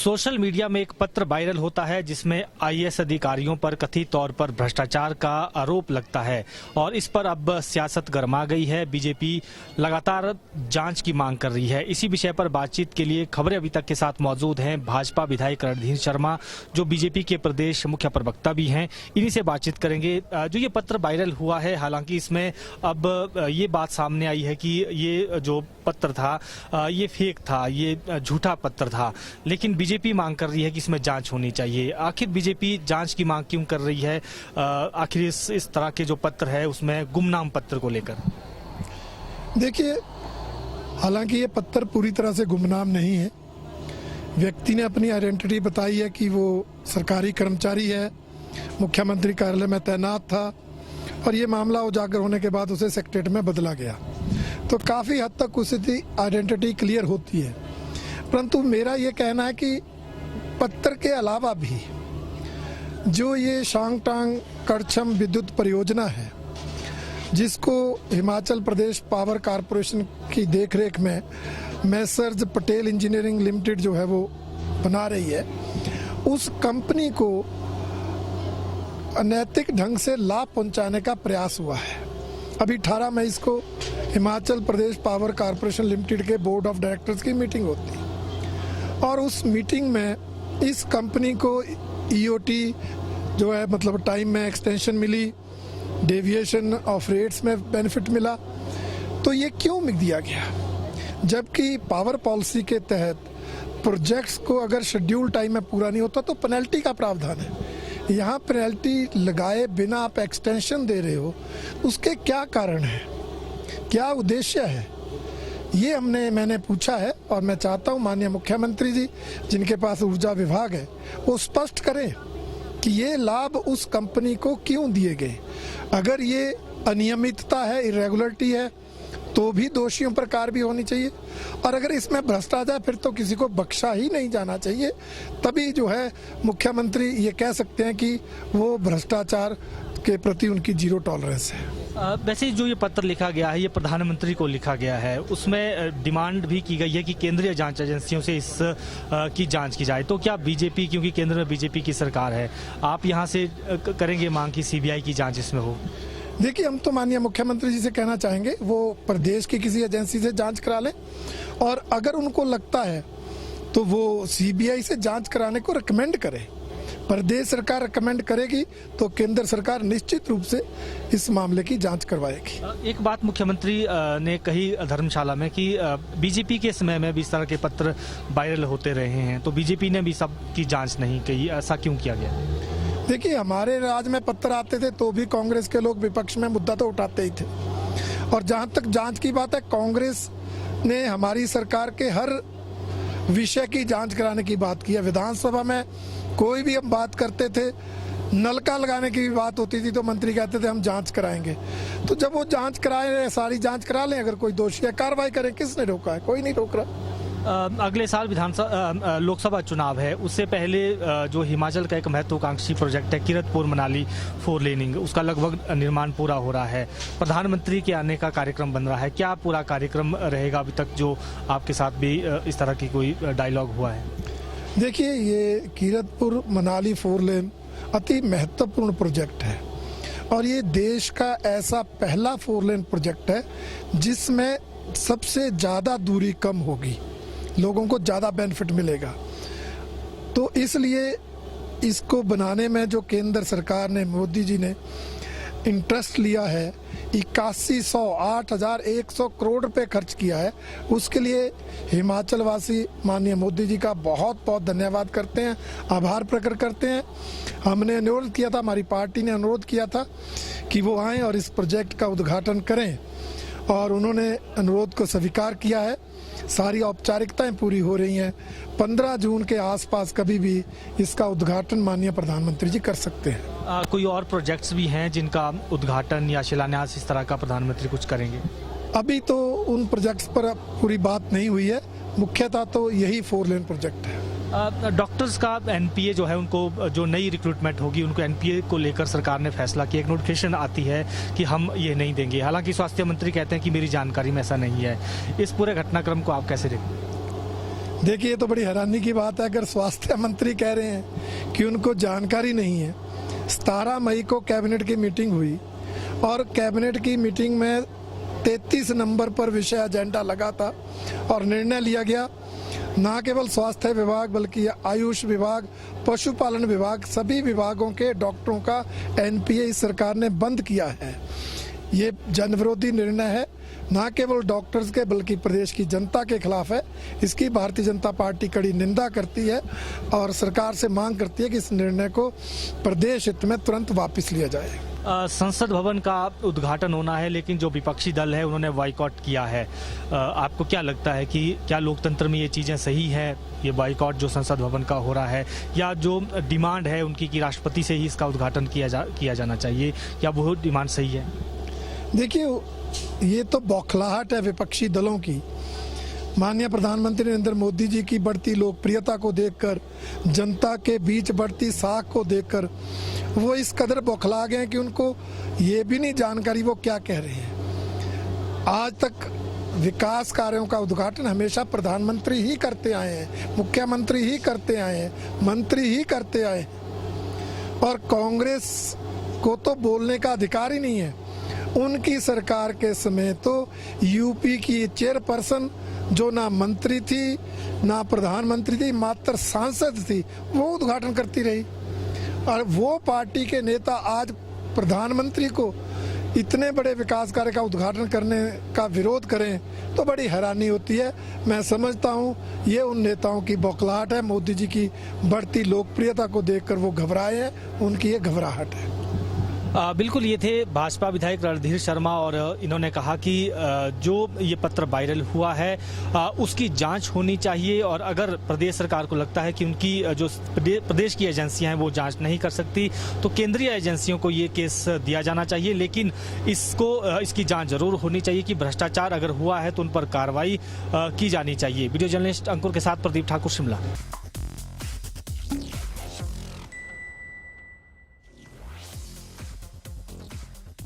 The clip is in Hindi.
सोशल मीडिया में एक पत्र वायरल होता है जिसमें आईएएस अधिकारियों पर कथित तौर पर भ्रष्टाचार का आरोप लगता है और इस पर अब सियासत गरमा गई है। बीजेपी लगातार जांच की मांग कर रही है। इसी विषय पर बातचीत के लिए खबरें अभी तक के साथ मौजूद हैं भाजपा विधायक रणधीर शर्मा, जो बीजेपी के प्रदेश मुख्य प्रवक्ता भी हैं। इन्हीं से बातचीत करेंगे। जो ये पत्र वायरल हुआ है, हालांकि इसमें अब ये बात सामने आई है कि ये जो पत्र था ये फेक था, ये झूठा पत्र था, लेकिन बीजेपी मांग कर रही है कि इसमें जांच होनी चाहिए। आखिर बीजेपी जांच की मांग क्यों कर रही है? आखिर इस तरह के जो पत्र है उसमें गुमनाम पत्र को लेकर। देखिए, हालांकि ये पत्र पूरी तरह से गुमनाम नहीं है। व्यक्ति ने अपनी आइडेंटिटी बताई है कि वो सरकारी कर्मचारी है, मुख्यमंत्री कार्यालय में तैनात था और ये मामला उजागर होने के बाद उसे सेक्रेटरीट में बदला गया। तो काफ़ी हद तक उसकी आइडेंटिटी क्लियर होती है। परंतु मेरा ये कहना है कि पत्र के अलावा भी जो ये शांगटांग करछम विद्युत परियोजना है, जिसको हिमाचल प्रदेश पावर कॉरपोरेशन की देखरेख में मैसर्ज पटेल इंजीनियरिंग लिमिटेड जो है वो बना रही है, उस कंपनी को अनैतिक ढंग से लाभ पहुंचाने का प्रयास हुआ है। अभी 18 मई को Himachal Pradesh power corporation limited के बोर्ड ऑफ डायरेक्टर्स की मीटिंग होती है और उस मीटिंग में इस कंपनी को ईओटी जो है, मतलब टाइम में एक्सटेंशन मिली, डेविएशन ऑफ रेट्स में बेनिफिट मिला। तो ये क्यों दिया गया? जबकि पावर पॉलिसी के तहत प्रोजेक्ट्स को अगर शेड्यूल टाइम में पूरा नहीं होता तो पेनल्टी का प्रावधान है। यहाँ पेनल्टी लगाए बिना आप एक्सटेंशन दे रहे हो, उसके क्या कारण है, क्या उद्देश्य है? ये मैंने पूछा है और मैं चाहता हूँ माननीय मुख्यमंत्री जी, जिनके पास ऊर्जा विभाग है, वो स्पष्ट करें कि ये लाभ उस कंपनी को क्यों दिए गए। अगर ये अनियमितता है, इरेगुलरिटी है, तो भी दोषियों पर कार्रवाई होनी चाहिए और अगर इसमें भ्रष्टाचार, फिर तो किसी को बख्शा ही नहीं जाना चाहिए। तभी जो है मुख्यमंत्री ये कह सकते हैं कि वो भ्रष्टाचार के प्रति उनकी जीरो टॉलरेंस है। वैसे जो ये पत्र लिखा गया है, ये प्रधानमंत्री को लिखा गया है, उसमें डिमांड भी की गई है कि केंद्रीय जांच एजेंसियों से इस की जांच की जाए। तो क्या बीजेपी, क्योंकि केंद्र में बीजेपी की सरकार है, आप यहाँ से करेंगे मांग कि सीबीआई की जांच इसमें हो? देखिए, हम तो माननीय मुख्यमंत्री जी से कहना चाहेंगे वो प्रदेश की किसी एजेंसी से जांच करा लें और अगर उनको लगता है तो वो सीबीआई से जांच कराने को रिकमेंड करें। प्रदेश सरकार रिकमेंड करेगी तो केंद्र सरकार निश्चित रूप से इस मामले की जांच करवाएगी। एक बात मुख्यमंत्री ने कही धर्मशाला में कि बीजेपी के समय में भी इस तरह के पत्र वायरल होते रहे हैं, तो बीजेपी ने भी सब की जांच नहीं की। ऐसा क्यों किया गया? देखिए, हमारे राज में पत्र आते थे तो भी कांग्रेस के लोग विपक्ष में मुद्दा तो उठाते ही थे और जहां तक जांच की बात है, कांग्रेस ने हमारी सरकार के हर विषय की जांच कराने की बात की है। विधानसभा में कोई भी हम बात करते थे, नलका लगाने की भी बात होती थी तो मंत्री कहते थे हम जांच कराएंगे। तो जब वो जांच कराए, सारी जांच करा लें, अगर कोई दोषी है कार्रवाई करें। किसने रोका है? कोई नहीं रोक रहा। अगले साल विधानसभा लोकसभा चुनाव है, उससे पहले जो हिमाचल का एक महत्वाकांक्षी प्रोजेक्ट है कीरतपुर मनाली 4 लेनिंग, उसका लगभग निर्माण पूरा हो रहा है। प्रधानमंत्री के आने का कार्यक्रम बन रहा है। क्या पूरा कार्यक्रम रहेगा? अभी तक जो आपके साथ भी इस तरह की कोई डायलॉग हुआ है? देखिए, ये कीरतपुर मनाली 4 लेन अति महत्वपूर्ण प्रोजेक्ट है और ये देश का ऐसा पहला 4 लेन प्रोजेक्ट है जिसमें सबसे ज़्यादा दूरी कम होगी, लोगों को ज़्यादा बेनिफिट मिलेगा। तो इसलिए इसको बनाने में जो केंद्र सरकार ने, मोदी जी ने इंटरेस्ट लिया है, 8,100 करोड़ रुपए खर्च किया है, उसके लिए हिमाचल वासी माननीय मोदी जी का बहुत बहुत धन्यवाद करते हैं, आभार प्रकट करते हैं। हमने अनुरोध किया था, हमारी पार्टी ने अनुरोध किया था कि वो आएँ और इस प्रोजेक्ट का उद्घाटन करें और उन्होंने अनुरोध को स्वीकार किया है। सारी औपचारिकताएं पूरी हो रही हैं। 15 जून के आसपास कभी भी इसका उद्घाटन माननीय प्रधानमंत्री जी कर सकते हैं। कोई और प्रोजेक्ट्स भी हैं जिनका उद्घाटन या शिलान्यास इस तरह का प्रधानमंत्री कुछ करेंगे? अभी तो उन प्रोजेक्ट्स पर पूरी बात नहीं हुई है, मुख्यतः तो यही 4 लेन प्रोजेक्ट है। डॉक्टर्स का एनपीए जो है, उनको जो नई रिक्रूटमेंट होगी उनको एनपीए को लेकर सरकार ने फैसला किया। एक नोटिफिकेशन आती है कि हम ये नहीं देंगे, हालांकि स्वास्थ्य मंत्री कहते हैं कि मेरी जानकारी में ऐसा नहीं है। इस पूरे घटनाक्रम को आप कैसे देखते हैं? देखिए, ये तो बड़ी हैरानी की बात है। अगर स्वास्थ्य मंत्री कह रहे हैं कि उनको जानकारी नहीं है। 17 मई को कैबिनेट की मीटिंग हुई और कैबिनेट की मीटिंग में 33 नंबर पर विषय एजेंडा लगा था और निर्णय लिया गया, न केवल स्वास्थ्य विभाग बल्कि आयुष विभाग, पशुपालन विभाग, सभी विभागों के डॉक्टरों का एनपीए इस सरकार ने बंद किया है। ये जनविरोधी निर्णय है, न केवल डॉक्टर्स के बल्कि प्रदेश की जनता के खिलाफ है। इसकी भारतीय जनता पार्टी कड़ी निंदा करती है और सरकार से मांग करती है कि इस निर्णय को प्रदेश हित में तुरंत वापस लिया जाए। संसद भवन का उद्घाटन होना है, लेकिन जो विपक्षी दल है उन्होंने बाइकॉट किया है। आपको क्या लगता है कि क्या लोकतंत्र में ये चीज़ें सही है, ये बाइकॉट जो संसद भवन का हो रहा है, या जो डिमांड है उनकी कि राष्ट्रपति से ही इसका उद्घाटन किया जाना चाहिए, क्या वो डिमांड सही है? देखिए, ये तो बौखलाहट है विपक्षी दलों की। माननीय प्रधानमंत्री नरेंद्र मोदी जी की बढ़ती लोकप्रियता को देखकर, जनता के बीच बढ़ती साख को देखकर वो इस कदर बौखला गए हैं कि उनको ये भी नहीं जानकारी वो क्या कह रहे हैं। आज तक विकास कार्यों का उद्घाटन हमेशा प्रधानमंत्री ही करते आए हैं, मुख्यमंत्री ही करते आए हैं, मंत्री ही करते आए हैं और कांग्रेस को तो बोलने का अधिकार ही नहीं है। उनकी सरकार के समय तो यूपी की चेयरपर्सन, जो ना मंत्री थी ना प्रधानमंत्री थी, मात्र सांसद थी, वो उद्घाटन करती रही। और वो पार्टी के नेता आज प्रधानमंत्री को इतने बड़े विकास कार्य का उद्घाटन करने का विरोध करें तो बड़ी हैरानी होती है। मैं समझता हूँ ये उन नेताओं की बौखलाहट है। मोदी जी की बढ़ती लोकप्रियता को देखकर वो घबराए हैं, उनकी ये घबराहट है। बिल्कुल, ये थे भाजपा विधायक रणधीर शर्मा और इन्होंने कहा कि जो ये पत्र वायरल हुआ है उसकी जांच होनी चाहिए और अगर प्रदेश सरकार को लगता है कि उनकी जो प्रदेश की एजेंसियां हैं वो जांच नहीं कर सकती तो केंद्रीय एजेंसियों को ये केस दिया जाना चाहिए, लेकिन इसकी जांच जरूर होनी चाहिए कि भ्रष्टाचार अगर हुआ है तो उन पर कार्रवाई की जानी चाहिए। वीडियो जर्नलिस्ट अंकुर के साथ प्रदीप ठाकुर, शिमला।